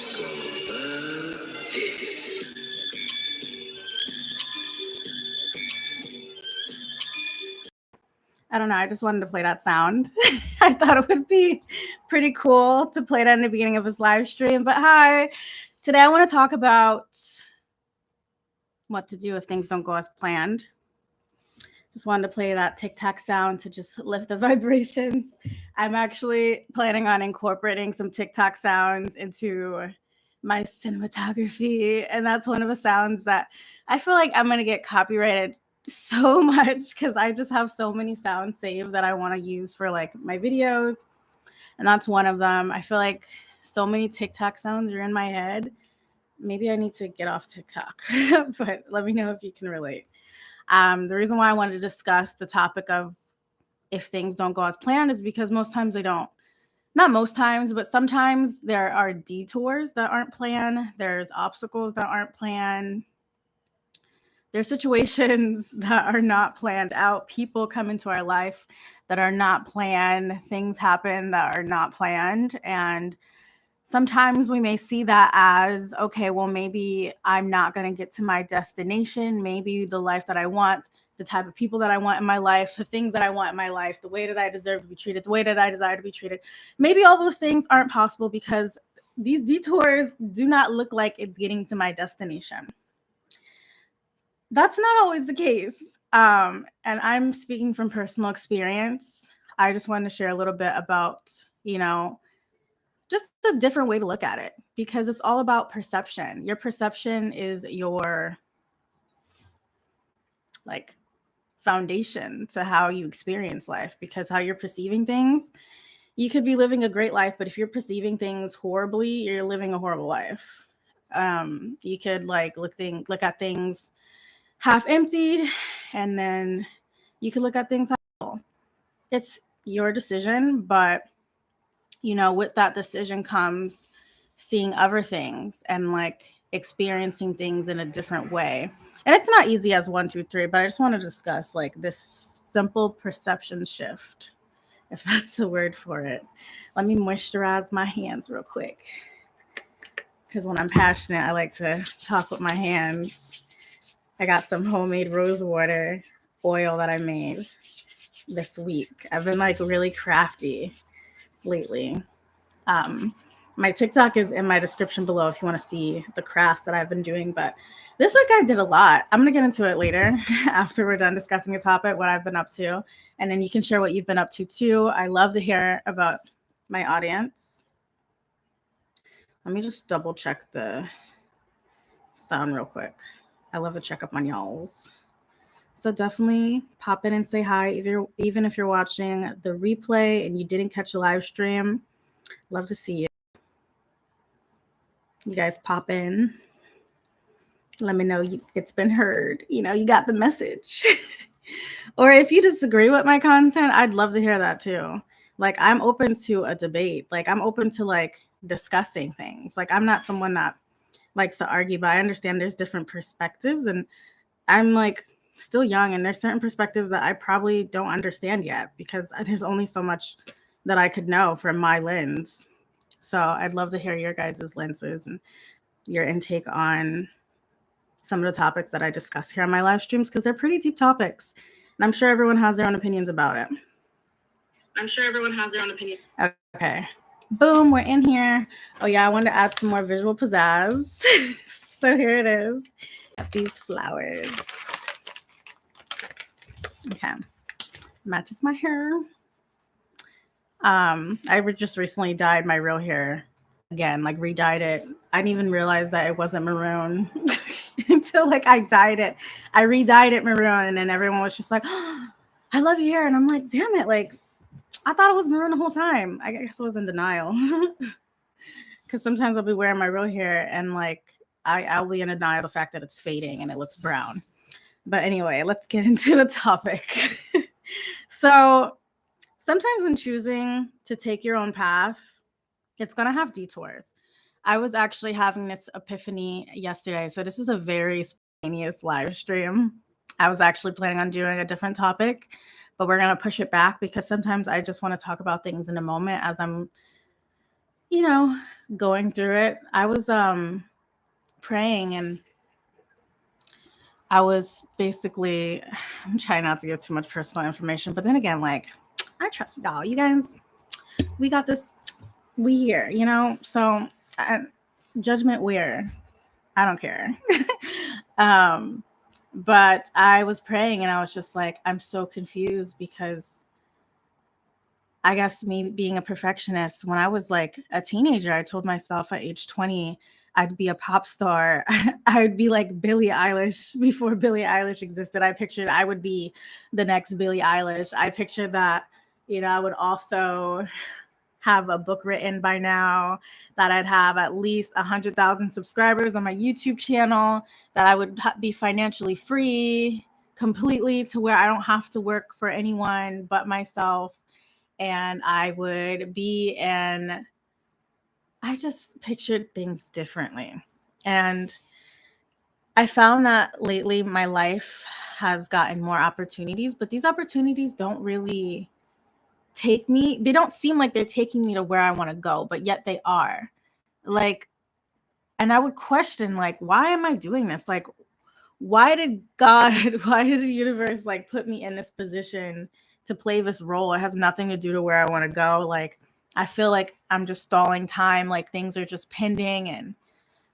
I don't know. I just wanted to play that sound. I thought it would be pretty cool to play that in the beginning of his live stream. But hi, today I want to talk about what to do if things don't go as planned. Just wanted to play that tic-tac sound to just lift the vibrations. I'm actually planning on incorporating some tic-tac sounds into my cinematography. And that's one of the sounds that I feel like I'm going to get copyrighted so much because I just have so many sounds saved that I want to use for like my videos. And that's one of them. I feel like so many TikTok sounds are in my head. Maybe I need to get off TikTok, but let me know if you can relate. The reason why I wanted to discuss the topic of if things don't go as planned is because most times they don't. Not most times, but sometimes there are detours that aren't planned. There's obstacles that aren't planned. There's situations that are not planned out. People come into our life that are not planned. Things happen that are not planned. And sometimes we may see that as, okay, well, maybe I'm not going to get to my destination. Maybe the life that I want, the type of people that I want in my life, the things that I want in my life, the way that I deserve to be treated, the way that I desire to be treated. Maybe all those things aren't possible because these detours do not look like it's getting to my destination. That's not always the case. And I'm speaking from personal experience. I just wanted to share a little bit about, just a different way to look at it because it's all about perception. Your perception is your foundation to how you experience life, because how you're perceiving things, you could be living a great life, but if you're perceiving things horribly, you're living a horrible life. You could look at things half emptied, and then you could look at things half full. It's your decision, but with that decision comes seeing other things and experiencing things in a different way. And it's not easy as 1, 2, 3, but I just want to discuss this simple perception shift, if that's the word for it. Let me moisturize my hands real quick, because when I'm passionate, I like to talk with my hands. I got some homemade rose water oil that I made this week. I've been really crafty lately. My TikTok is in my description below if you want to see the crafts that I've been doing. But this week I did a lot. I'm going to get into it later after we're done discussing a topic, what I've been up to. And then you can share what you've been up to too. I love to hear about my audience. Let me just double check the sound real quick. I love to check up on y'all's. So definitely pop in and say hi. Even if you're watching the replay and you didn't catch a live stream, love to see you. You guys pop in. Let me know it's been heard. You got the message. Or if you disagree with my content, I'd love to hear that too. I'm open to a debate. I'm open to discussing things. I'm not someone that likes to argue, but I understand there's different perspectives, and I'm still young, and there's certain perspectives that I probably don't understand yet because there's only so much that I could know from my lens. So I'd love to hear your guys' lenses and your intake on some of the topics that I discuss here on my live streams, because they're pretty deep topics. And I'm sure everyone has their own opinions about it. Okay. Boom, we're in here. Oh yeah, I wanted to add some more visual pizzazz. So here it is. Got these flowers. Okay. Matches my hair. I just recently dyed my real hair again, re-dyed it. I didn't even realize that it wasn't maroon until I dyed it. I re-dyed it maroon, and then everyone was just like, oh, I love your hair. And I'm like, damn it. I thought it was maroon the whole time. I guess I was in denial. Because sometimes I'll be wearing my real hair and I'll be in denial of the fact that it's fading and it looks brown. But anyway, let's get into the topic. So sometimes when choosing to take your own path, it's going to have detours. I was actually having this epiphany yesterday. So this is a very spontaneous live stream. I was actually planning on doing a different topic, but we're going to push it back because sometimes I just want to talk about things in a moment as I'm, going through it, I was praying, and I was basically, I'm trying not to give too much personal information, but then again, like, I trust y'all. You guys, we got this. We here, you know. So, judgment where, I don't care. But I was praying, and I was just like, I'm so confused, because I guess me being a perfectionist, when I was like a teenager, I told myself at age 20, I'd be a pop star. I'd be like Billie Eilish before Billie Eilish existed. I pictured I would be the next Billie Eilish. I pictured that, I would also have a book written by now, that I'd have at least 100,000 subscribers on my YouTube channel, that I would be financially free completely, to where I don't have to work for anyone but myself. And I would be in, I just pictured things differently. And I found that lately my life has gotten more opportunities, but these opportunities don't really they don't seem like they're taking me to where I want to go, but yet they are. Like, and I would question, like, why am I doing this? Like, why did God, why did the universe like put me in this position to play this role? It has nothing to do to where I want to go. Like, I feel like I'm just stalling time, like things are just pending, and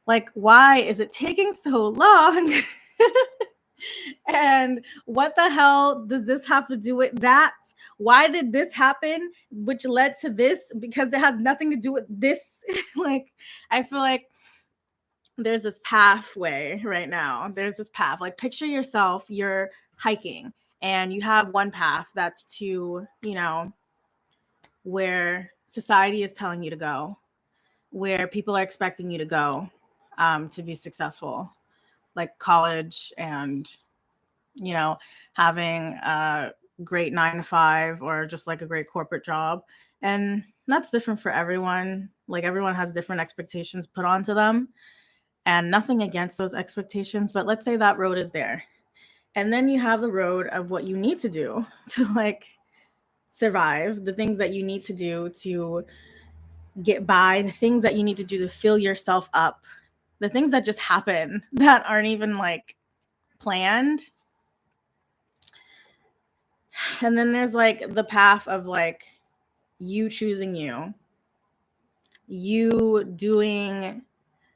like, why is it taking so long? And what the hell does this have to do with that? Why did this happen, which led to this? Because it has nothing to do with this. Like, I feel like there's this pathway right now. There's this path. Like, picture yourself, you're hiking, and you have one path that's to, where society is telling you to go, where people are expecting you to go, to be successful, like college, and having a great 9 to 5, or just like a great corporate job. And that's different for everyone. Like, everyone has different expectations put onto them, and nothing against those expectations. But let's say that road is there. And then you have the road of what you need to do to like survive, the things that you need to do to get by, the things that you need to do to fill yourself up, the things that just happen that aren't even like planned. And then there's like the path of like you choosing you doing,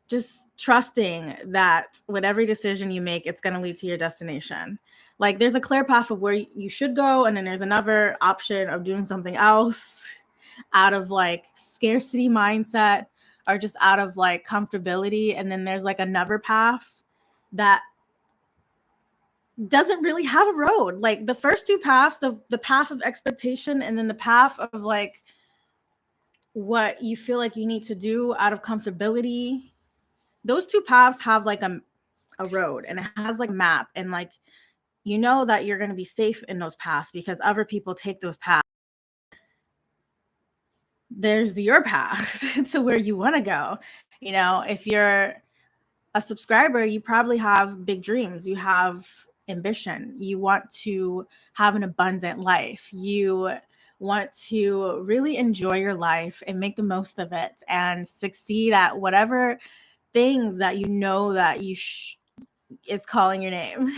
just trusting that with every decision you make, it's going to lead to your destination. Like, there's a clear path of where you should go, and then there's another option of doing something else out of like scarcity mindset, or just out of like comfortability. And then there's like another path that doesn't really have a road. Like, the first two paths, the path of expectation, and then the path of like what you feel like you need to do out of comfortability, those two paths have like a road, and it has like a map, and like, that you're going to be safe in those paths because other people take those paths. There's your path to where you want to go. If you're a subscriber, you probably have big dreams. You have ambition. You want to have an abundant life. You want to really enjoy your life and make the most of it and succeed at whatever things that that it's calling your name.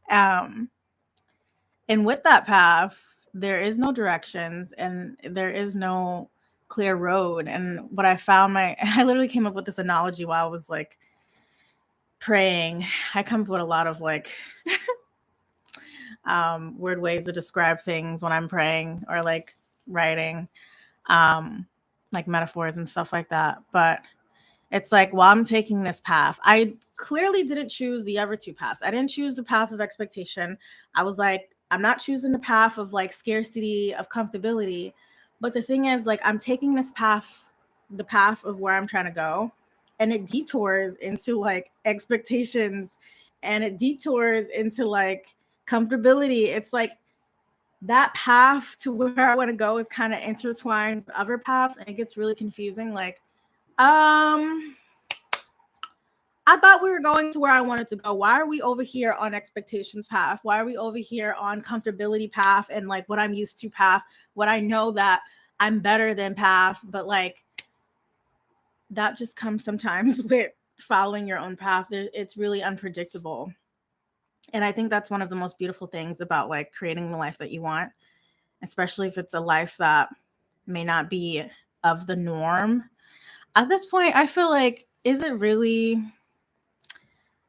And with that path, there is no directions, and there is no clear road. And what I found, I literally came up with this analogy while I was like praying. I come up with a lot of like weird ways to describe things when I'm praying or like writing, like metaphors and stuff like that. But it's like, while I'm taking this path, I clearly didn't choose the other two paths. I didn't choose the path of expectation. I was like, I'm not choosing the path of like scarcity, of comfortability. But the thing is, like, I'm taking this path, the path of where I'm trying to go, and it detours into like expectations, and it detours into like comfortability. It's like that path to where I want to go is kind of intertwined with other paths, and it gets really confusing. Like, I thought we were going to where I wanted to go. Why are we over here on expectations path? Why are we over here on comfortability path and like what I'm used to path, what I know that I'm better than path? But like, that just comes sometimes with following your own path. It's really unpredictable. And I think that's one of the most beautiful things about like creating the life that you want, especially if it's a life that may not be of the norm. At this point, I feel like, is it really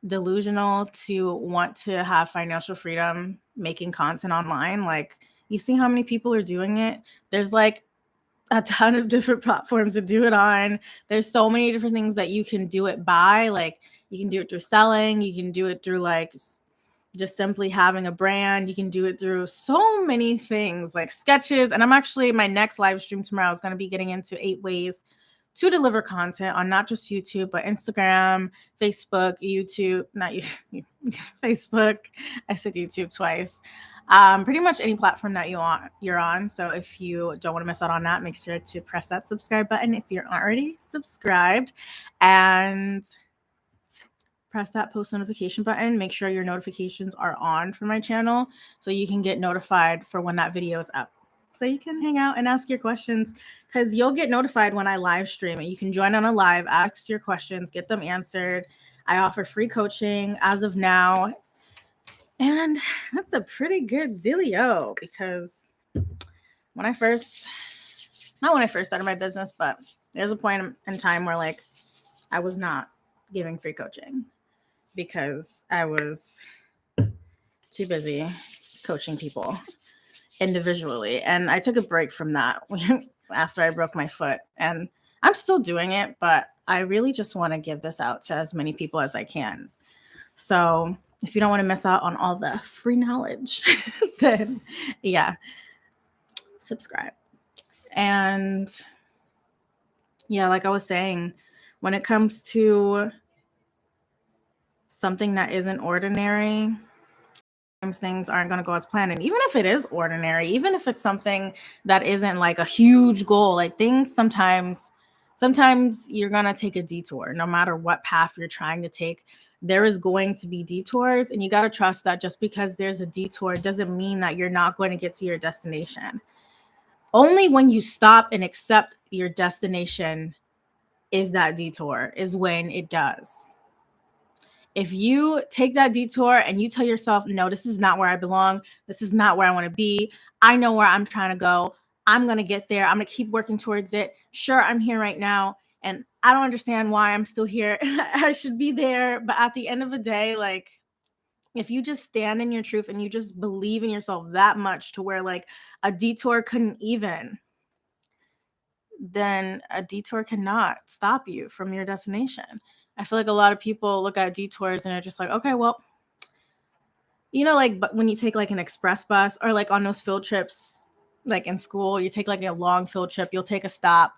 delusional to want to have financial freedom making content online? Like, you see how many people are doing it? There's like a ton of different platforms to do it on. There's so many different things that you can do it by. Like, you can do it through selling, you can do it through like just simply having a brand, you can do it through so many things like sketches. And I'm actually, my next live stream tomorrow is going to be getting into 8 ways to deliver content on not just YouTube, but Instagram, Facebook, YouTube, not YouTube, Facebook. I said YouTube twice. Pretty much any platform that you're on. So if you don't want to miss out on that, make sure to press that subscribe button if you're already subscribed, and press that post notification button. Make sure your notifications are on for my channel so you can get notified for when that video is up. So you can hang out and ask your questions, because you'll get notified when I live stream, and you can join on a live, ask your questions, get them answered. I offer free coaching as of now. And that's a pretty good dealio, because not when I first started my business, but there's a point in time where like I was not giving free coaching because I was too busy coaching people individually. And I took a break from that after I broke my foot, and I'm still doing it, but I really just want to give this out to as many people as I can. So if you don't want to miss out on all the free knowledge, then yeah, subscribe. And yeah, like I was saying, when it comes to something that isn't ordinary, things aren't going to go as planned. And even if it is ordinary, even if it's something that isn't like a huge goal, like things sometimes you're going to take a detour. No matter what path you're trying to take, there is going to be detours, and you got to trust that just because there's a detour doesn't mean that you're not going to get to your destination. Only when you stop and accept your destination is that detour, is when it does. If you take that detour and you tell yourself, no, this is not where I belong, this is not where I want to be, I know where I'm trying to go, I'm going to get there, I'm going to keep working towards it. Sure, I'm here right now, and I don't understand why I'm still here. I should be there. But at the end of the day, like, if you just stand in your truth and you just believe in yourself that much to where like a detour couldn't even, then a detour cannot stop you from your destination. I feel like a lot of people look at detours and are just like, okay, well, you know, like, but when you take like an express bus, or like on those field trips, like in school, you take like a long field trip, you'll take a stop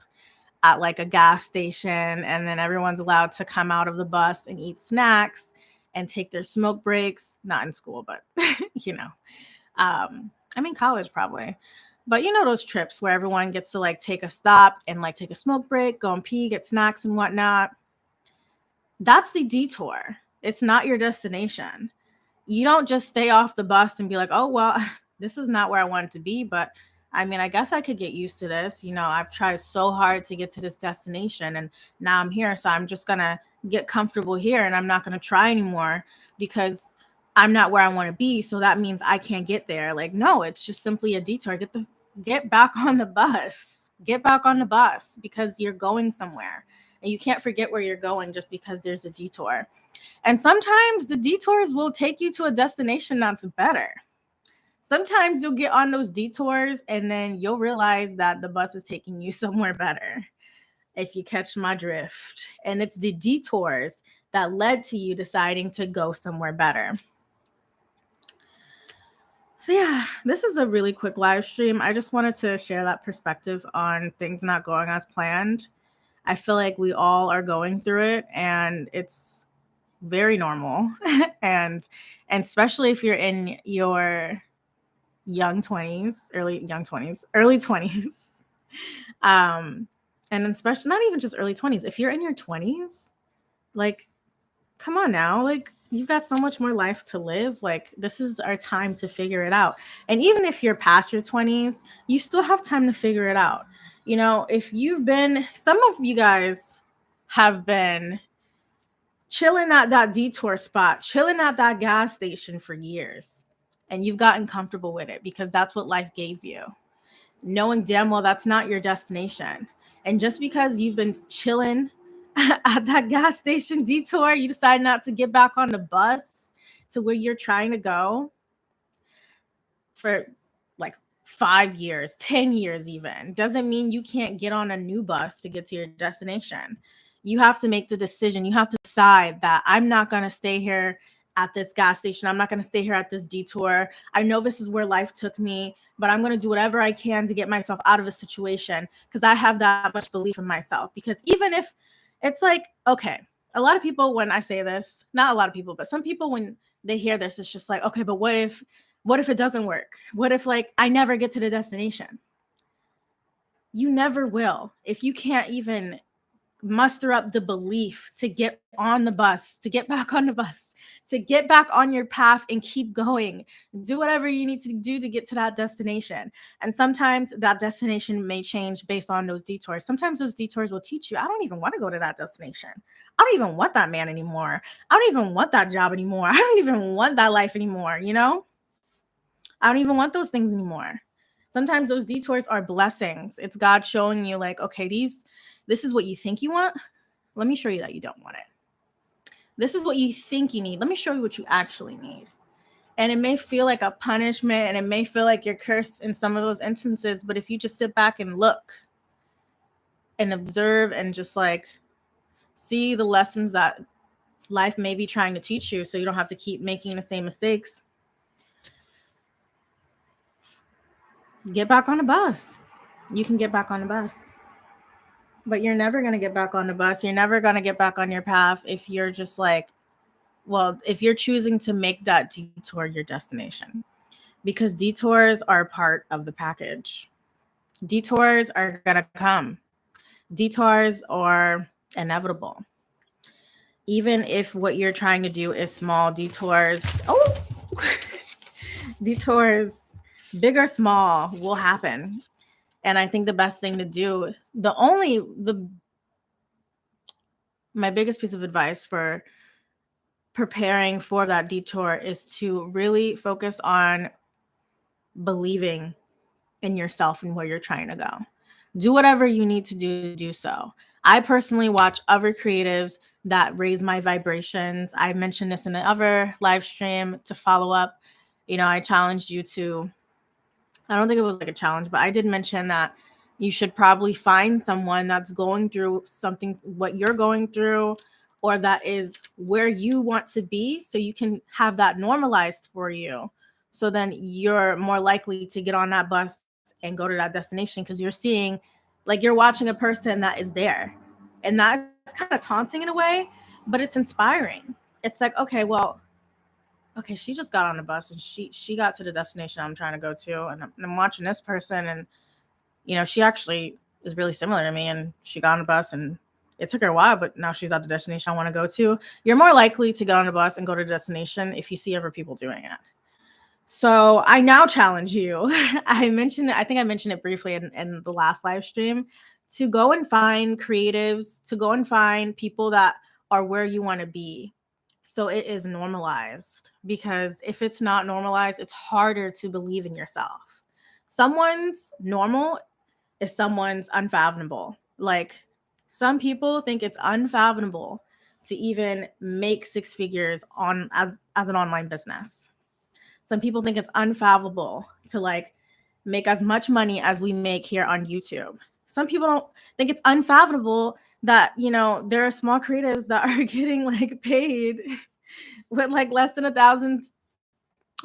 at like a gas station, and then everyone's allowed to come out of the bus and eat snacks and take their smoke breaks. Not in school, but you know, I mean, college probably. But you know, those trips where everyone gets to like take a stop and like take a smoke break, go and pee, get snacks and whatnot. That's the detour. It's not your destination. You don't just stay off the bus and be like, oh, well, this is not where I wanted to be, but I mean, I guess I could get used to this. You know, I've tried so hard to get to this destination, and now I'm here. So I'm just going to get comfortable here, and I'm not going to try anymore because I'm not where I want to be. So that means I can't get there. Like, no, it's just simply a detour. Get back on the bus. Get back on the bus, because you're going somewhere, and you can't forget where you're going just because there's a detour. And sometimes the detours will take you to a destination that's better. Sometimes you'll get on those detours and then you'll realize that the bus is taking you somewhere better, if you catch my drift. And it's the detours that led to you deciding to go somewhere better. So yeah, this is a really quick live stream. I just wanted to share that perspective on things not going as planned. I feel like we all are going through it, and it's very normal. and especially if you're in your early 20s. And especially not even just early 20s. If you're in your 20s, like, come on now, like, you've got so much more life to live. Like, this is our time to figure it out. And even if you're past your 20s, you still have time to figure it out. You know, if you've been, some of you guys, have been chilling at that detour spot, chilling at that gas station for years, and you've gotten comfortable with it because that's what life gave you, knowing damn well that's not your destination. And just because you've been chilling at that gas station detour, you decide not to get back on the bus to where you're trying to go for like 5 years, 10 years even, doesn't mean you can't get on a new bus to get to your destination. You have to make the decision. You have to decide that I'm not going to stay here at this gas station. I'm not going to stay here at this detour. I know this is where life took me, but I'm going to do whatever I can to get myself out of a situation because I have that much belief in myself. Because even if it's like, okay, a lot of people, when I say this, not a lot of people, but some people, when they hear this, it's just like, okay, but what if it doesn't work? What if like I never get to the destination? You never will. If you can't even muster up the belief to get on the bus, to get back on the bus, to get back on your path and keep going, do whatever you need to do to get to that destination. And sometimes that destination may change based on those detours. Sometimes those detours will teach you, I don't even want to go to that destination. I don't even want that man anymore. I don't even want that job anymore. I don't even want that life anymore, you know? I don't even want those things anymore. Sometimes those detours are blessings. It's God showing you like, okay, this is what you think you want. Let me show you that you don't want it. This is what you think you need. Let me show you what you actually need. And it may feel like a punishment and it may feel like you're cursed in some of those instances, but if you just sit back and look and observe and just like see the lessons that life may be trying to teach you so you don't have to keep making the same mistakes, get back on the bus. You can get back on the bus. But you're never going to get back on the bus. You're never going to get back on your path if you're just like, well, if you're choosing to make that detour your destination. Because detours are part of the package. Detours are going to come. Detours are inevitable. Even if what you're trying to do is small, detours, detours, big or small, will happen. And I think the best thing to do, my biggest piece of advice for preparing for that detour is to really focus on believing in yourself and where you're trying to go. Do whatever you need to do so. I personally watch other creatives that raise my vibrations. I mentioned this in another live stream to follow up. You know, I challenged you to, I don't think it was like a challenge, but I did mention that you should probably find someone that's going through something, what you're going through, or that is where you want to be, so you can have that normalized for you. So then you're more likely to get on that bus and go to that destination because you're seeing, like, you're watching a person that is there. And that's kind of taunting in a way, but it's inspiring. It's like, okay, well, okay, she just got on the bus and she got to the destination I'm trying to go to, and I'm watching this person, and you know, she actually is really similar to me, and she got on the bus and it took her a while, but now she's at the destination I want to go to. You're more likely to get on the bus and go to the destination if you see other people doing it. So I now challenge you. I think I mentioned it briefly in the last live stream, to go and find creatives, to go and find people that are where you want to be. So it is normalized, because if it's not normalized, it's harder to believe in yourself. Someone's normal is someone's unfathomable. Like, some people think it's unfathomable to even make 6 figures as an online business. Some people think it's unfathomable to like make as much money as we make here on YouTube. Some people don't think it's unfathomable that, you know, there are small creatives that are getting like paid with like less than 1,000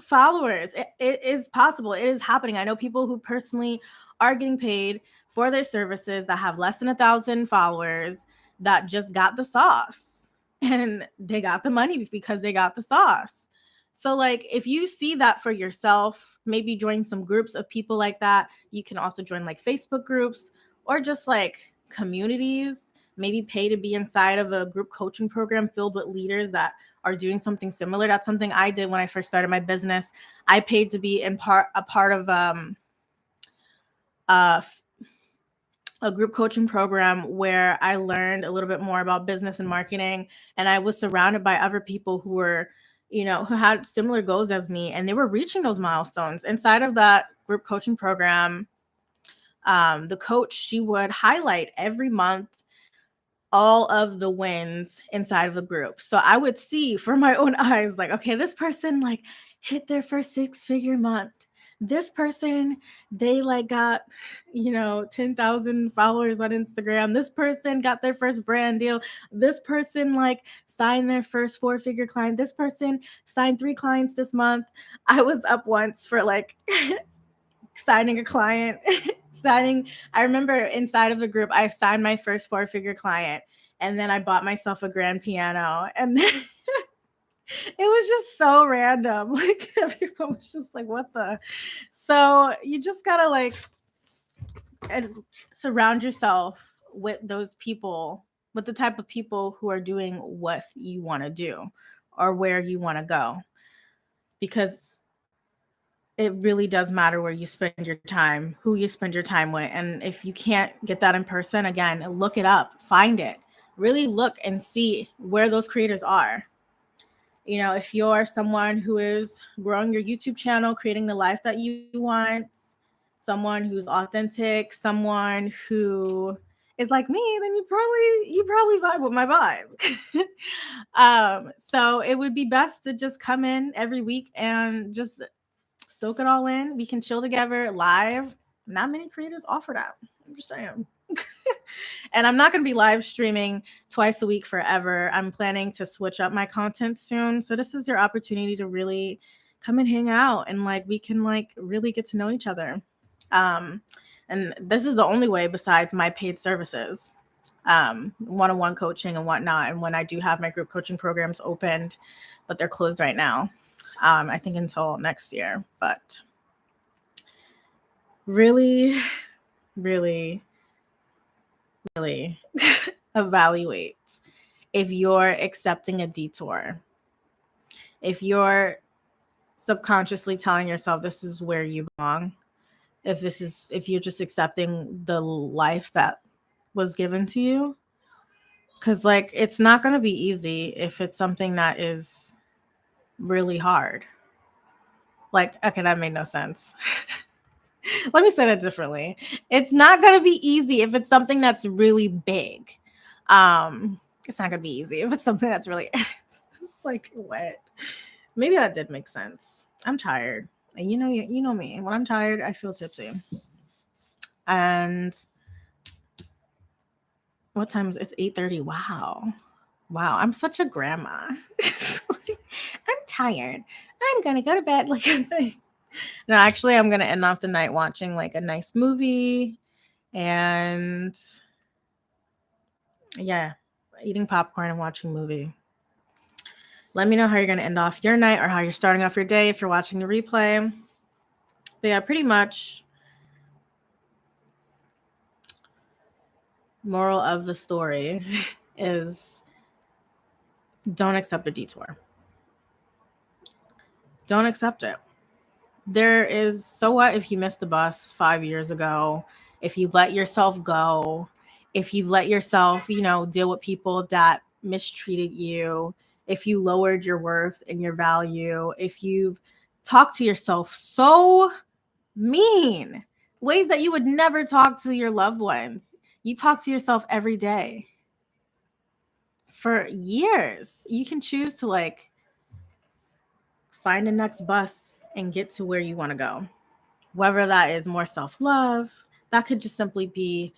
followers. It is possible. It is happening. I know people who personally are getting paid for their services that have less than 1,000 followers that just got the sauce, and they got the money because they got the sauce. So like, if you see that for yourself, maybe join some groups of people like that. You can also join like Facebook groups or just like communities, maybe pay to be inside of a group coaching program filled with leaders that are doing something similar. That's something I did when I first started my business. I paid to be a part of a group coaching program where I learned a little bit more about business and marketing. And I was surrounded by other people who were, who had similar goals as me, and they were reaching those milestones. Inside of that group coaching program, the coach, she would highlight every month all of the wins inside of a group. So I would see for my own eyes, like, okay, this person like hit their first 6-figure month. This person, they like got, 10,000 followers on Instagram. This person got their first brand deal. This person like signed their first 4-figure client. This person signed 3 clients this month. I was up once for like signing a client. I remember inside of the group, I signed my first 4-figure client, and then I bought myself a grand piano, and it was just so random. Like everyone was just like, what the? So you just gotta like surround yourself with those people, with the type of people who are doing what you want to do or where you want to go, because it really does matter where you spend your time, who you spend your time with. And if you can't get that in person, again, look it up, find it, really look and see where those creators are. If you're someone who is growing your YouTube channel, creating the life that you want, someone who's authentic, someone who is like me, then you probably vibe with my vibe. So it would be best to just come in every week and just soak it all in. We can chill together live. Not many creators offer that. I'm just saying. And I'm not going to be live streaming twice a week forever. I'm planning to switch up my content soon. So this is your opportunity to really come and hang out, and like we can like really get to know each other. And this is the only way besides my paid services, one-on-one coaching and whatnot. And when I do have my group coaching programs opened, but they're closed right now. I think until next year, but really, really, really evaluate if you're accepting a detour, if you're subconsciously telling yourself this is where you belong, if you're just accepting the life that was given to you, because like it's not going to be easy if it's something that is really hard. Like, okay, that made no sense. Let me say that differently. It's not going to be easy if it's something that's really big. It's not going to be easy if it's something that's really, it's like, what? Maybe that did make sense. I'm tired. And you know me. When I'm tired, I feel tipsy. And what time is it? It's 8:30. Wow. I'm such a grandma. I'm tired. I'm going to go to bed. Like, no, actually, I'm going to end off the night watching like a nice movie and yeah, eating popcorn and watching a movie. Let me know how you're going to end off your night or how you're starting off your day if you're watching the replay. But yeah, pretty much moral of the story is don't accept a detour. Don't accept it. There is, so what if you missed the bus 5 years ago, if you let yourself go, if you let yourself, deal with people that mistreated you, if you lowered your worth and your value, if you've talked to yourself so mean, ways that you would never talk to your loved ones. You talk to yourself every day for years. You can choose to like find the next bus and get to where you want to go. Whether that is more self-love, that could just simply be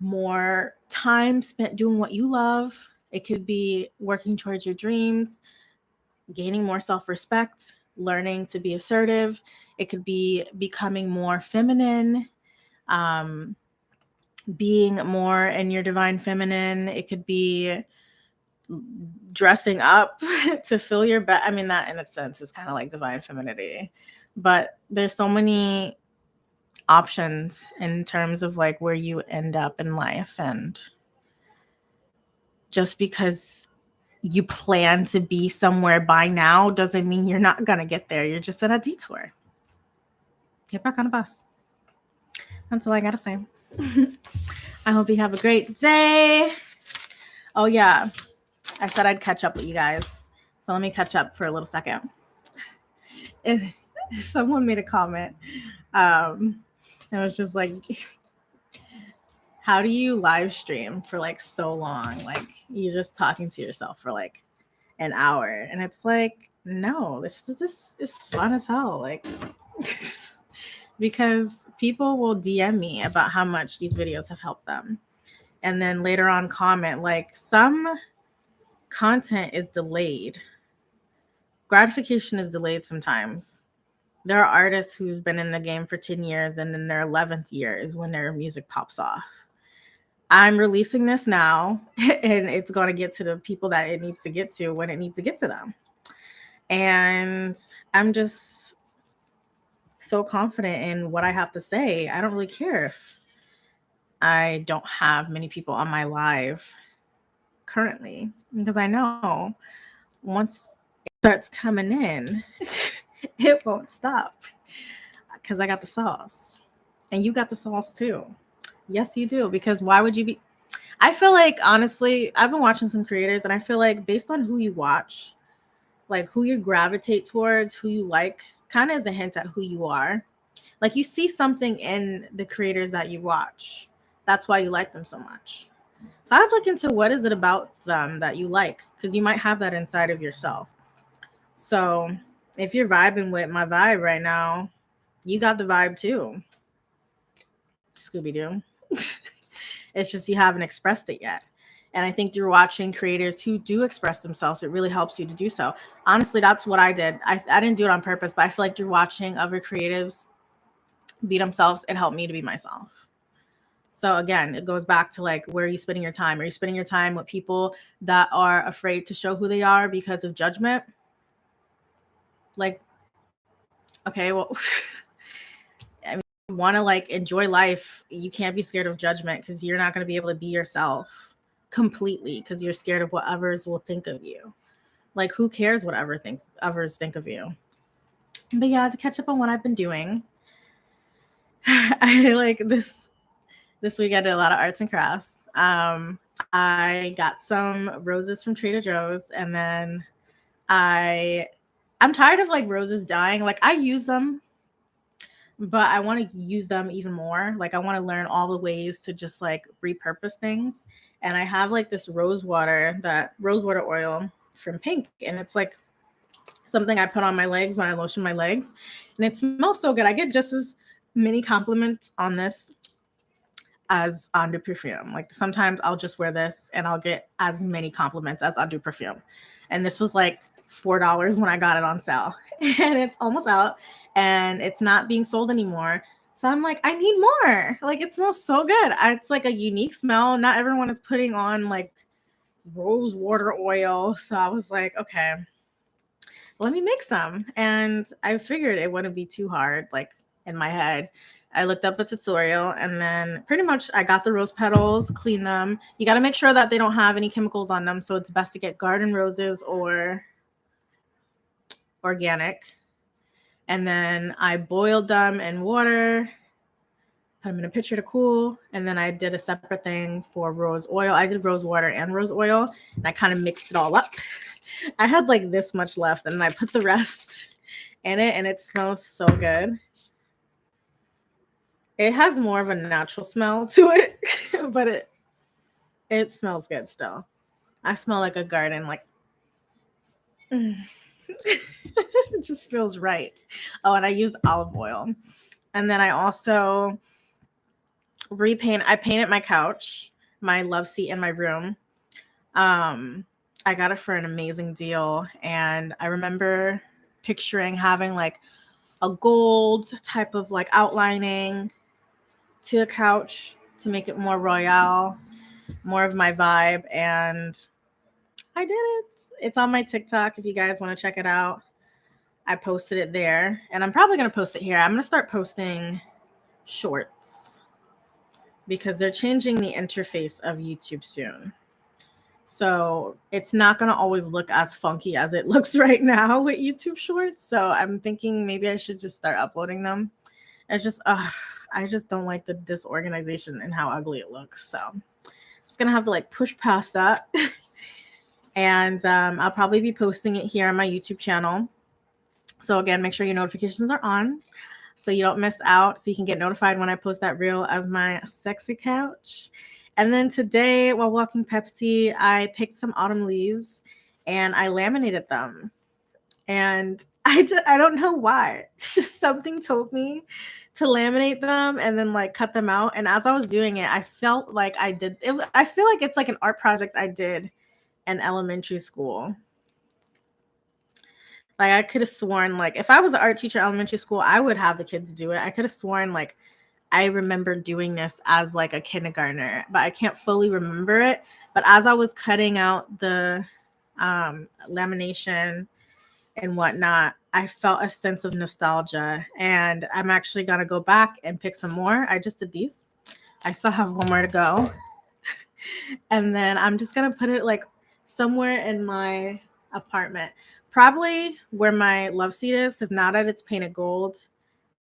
more time spent doing what you love. It could be working towards your dreams, gaining more self-respect, learning to be assertive. It could be becoming more feminine, being more in your divine feminine. It could be dressing up to fill your best. I mean, that in a sense is kind of like divine femininity, but there's so many options in terms of like where you end up in life. And just because you plan to be somewhere by now doesn't mean you're not going to get there. You're just at a detour. Get back on the bus. That's all I got to say. I hope you have a great day. Oh, yeah. I said I'd catch up with you guys. So let me catch up for a little second. Someone made a comment. It was just like, how do you live stream for like so long? Like you're just talking to yourself for like an hour. And it's like, no, this is fun as hell. Like, because people will DM me about how much these videos have helped them. And then later on comment, like some content is delayed. Gratification is delayed sometimes. There are artists who've been in the game for 10 years and in their 11th year is when their music pops off. I'm releasing this now and it's going to get to the people that it needs to get to when it needs to get to them. And I'm just so confident in what I have to say. I don't really care if I don't have many people on my live currently, because I know once it starts coming in, it won't stop because I got the sauce and you got the sauce too. Yes, you do. Because why would you be? I feel like, honestly, I've been watching some creators and I feel like based on who you watch, like who you gravitate towards, who you like, kind of is a hint at who you are. Like you see something in the creators that you watch. That's why you like them so much. So I would look into what is it about them that you like, because you might have that inside of yourself. So if you're vibing with my vibe right now, you got the vibe too. Scooby-Doo. It's just you haven't expressed it yet. And I think through watching creators who do express themselves, it really helps you to do so. Honestly, that's what I did. I didn't do it on purpose, but I feel like through watching other creatives be themselves, it helped me to be myself. So again, it goes back to like, where are you spending your time? Are you spending your time with people that are afraid to show who they are because of judgment? Like, okay, well, I mean, you want to like enjoy life. You can't be scared of judgment because you're not going to be able to be yourself completely because you're scared of what others will think of you. Like, who cares what others think of you? But yeah, to catch up on what I've been doing, I like this week I did a lot of arts and crafts. I got some roses from Trader Joe's, and then I'm tired of like roses dying. Like I use them, but I want to use them even more. Like I want to learn all the ways to just like repurpose things. And I have like this rose water oil from Pink, and it's like something I put on my legs when I lotion my legs, and it smells so good. I get just as many compliments on this as on the perfume. Like sometimes I'll just wear this and I'll get as many compliments as on the perfume. And this was like $4 when I got it on sale, and it's almost out and it's not being sold anymore. So I'm like, I need more. Like it smells so good. It's like a unique smell. Not everyone is putting on like rose water oil. So I was like, okay, let me make some. And I figured it wouldn't be too hard. Like in my head, I looked up a tutorial, and then pretty much I got the rose petals, clean them. You got to make sure that they don't have any chemicals on them. So it's best to get garden roses or organic. And then I boiled them in water, put them in a pitcher to cool. And then I did a separate thing for rose oil. I did rose water and rose oil, and I kind of mixed it all up. I had like this much left, and I put the rest in it, and it smells so good. It has more of a natural smell to it, but it smells good still. I smell like a garden, like it just feels right. Oh, and I used olive oil. And then I also I painted my couch, my love seat in my room. I got it for an amazing deal. And I remember picturing having like a gold type of like outlining to the couch to make it more royale, more of my vibe. And I did it. It's on my TikTok if you guys want to check it out. I posted it there, and I'm probably going to post it here. I'm going to start posting shorts because they're changing the interface of YouTube soon. So it's not going to always look as funky as it looks right now with YouTube shorts. So I'm thinking maybe I should just start uploading them. It's just, I I just don't like the disorganization and how ugly it looks. So I'm just going to have to like push past that. And I'll probably be posting it here on my YouTube channel. So again, make sure your notifications are on so you don't miss out, so you can get notified when I post that reel of my sexy couch. And then today, while walking Pepsi, I picked some autumn leaves and I laminated them. And I don't know why. It's just something told me to laminate them and then like cut them out. And as I was doing it, I felt like I did it. I feel like it's like an art project I did in elementary school. Like I could have sworn, like if I was an art teacher in elementary school, I would have the kids do it. I could have sworn like I remember doing this as like a kindergartner, but I can't fully remember it. But as I was cutting out the lamination and whatnot, I felt a sense of nostalgia, and I'm actually gonna go back and pick some more. I just did these. I still have one more to go. And then I'm just gonna put it like somewhere in my apartment, probably where my love seat is, because now that it's painted gold,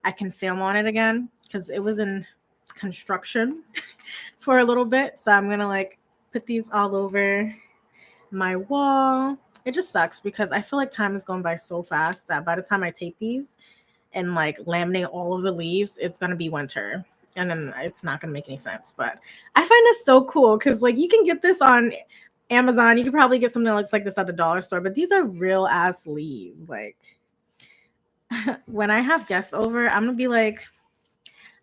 I can film on it again because it was in construction for a little bit. So I'm gonna like put these all over my wall. It just sucks because I feel like time is going by so fast that by the time I tape these and like laminate all of the leaves, it's gonna be winter. And then it's not gonna make any sense. But I find this so cool because like you can get this on Amazon. You could probably get something that looks like this at the dollar store, but these are real ass leaves. Like when I have guests over, I'm gonna be like,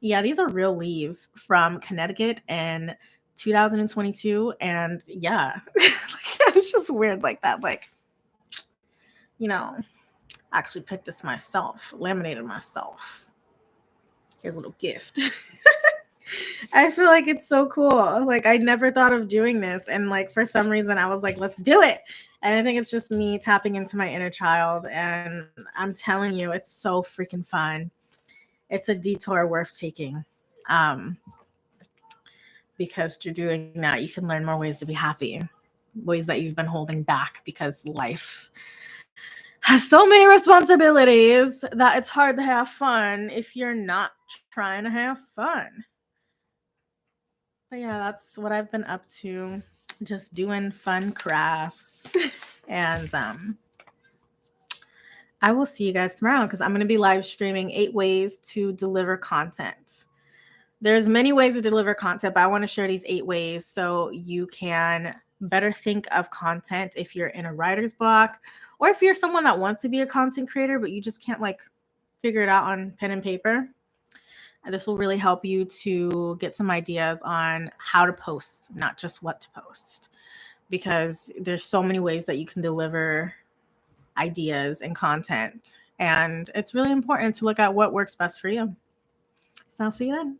yeah, these are real leaves from Connecticut in 2022. And yeah, it's just weird like that. Like, you know, I actually picked this myself, laminated myself. Here's a little gift. I feel like it's so cool. Like I never thought of doing this. And like for some reason I was like, let's do it. And I think it's just me tapping into my inner child. And I'm telling you, it's so freaking fun. It's a detour worth taking. Because through doing that, you can learn more ways to be happy, ways that you've been holding back because life has so many responsibilities that it's hard to have fun if you're not trying to have fun. But yeah, that's what I've been up to, just doing fun crafts. And I will see you guys tomorrow because I'm going to be live streaming 8 ways to deliver content. There's many ways to deliver content, but I want to share these 8 ways so you can better think of content if you're in a writer's block, or if you're someone that wants to be a content creator, but you just can't like figure it out on pen and paper. And this will really help you to get some ideas on how to post, not just what to post, because there's so many ways that you can deliver ideas and content. And it's really important to look at what works best for you. So I'll see you then.